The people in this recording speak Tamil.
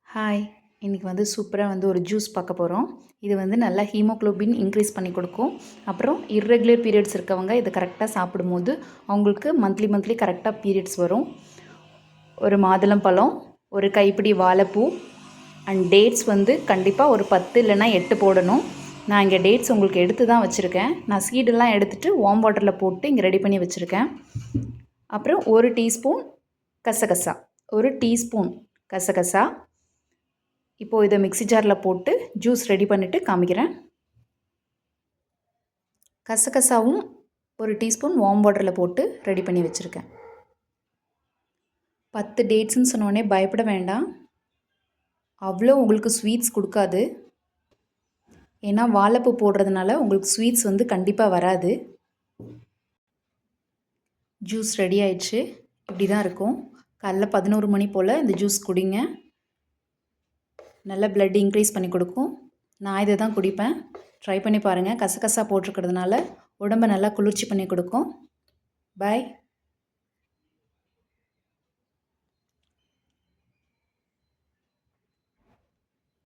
ஹாய்! இன்றைக்கி சூப்பராக ஒரு ஜூஸ் பார்க்க போகிறோம். இது நல்லா ஹீமோகுளோபின் இன்க்ரீஸ் பண்ணி கொடுக்கும். அப்புறம் இர்ரெகுலர் பீரியட்ஸ் இருக்கவங்க இதை கரெக்டாக சாப்பிடும்போது அவங்களுக்கு மந்த்லி கரெக்டாக பீரியட்ஸ் வரும். ஒரு மாதுளம்பழம், ஒரு கைப்பிடி வாழைப்பூ அண்ட் டேட்ஸ் கண்டிப்பாக ஒரு 10 இல்லைன்னா 8 போடணும். நான் இங்கே டேட்ஸ் உங்களுக்கு எடுத்து தான் வச்சுருக்கேன். நான் சீடெல்லாம் எடுத்துகிட்டு வார்ம் வாட்டரில் போட்டு இங்கே ரெடி பண்ணி வச்சுருக்கேன். அப்புறம் 1 டீஸ்பூன் கசகசா, 1 டீஸ்பூன் கசகசா. இப்போது இதை மிக்ஸி ஜாரில் போட்டு ஜூஸ் ரெடி பண்ணிவிட்டு காமிக்கிறேன். கசகசாவும் 1 டீஸ்பூன் வார்ம் வாட்டரில் போட்டு ரெடி பண்ணி வச்சுருக்கேன். 10 டேட்ஸ்ன்னு சொன்னோடனே பயப்பட வேண்டாம். அவ்வளோ உங்களுக்கு ஸ்வீட்ஸ் கொடுக்காது. ஏன்னா வாழைப்பூ போடுறதுனால உங்களுக்கு ஸ்வீட்ஸ் கண்டிப்பாக வராது. ஜூஸ் ரெடி ஆயிடுச்சு. இப்படி தான் இருக்கும். காலைல 11 மணி போல் இந்த ஜூஸ் குடிங்க. நல்லா பிளட் இன்க்ரீஸ் பண்ணி கொடுக்கும். நான் இதை தான் குடிப்பேன். ட்ரை பண்ணி பாருங்கள். கசகசா போட்டிருக்கிறதுனால உடம்பை நல்லா குளிர்ச்சி பண்ணி கொடுக்கும். பாய்.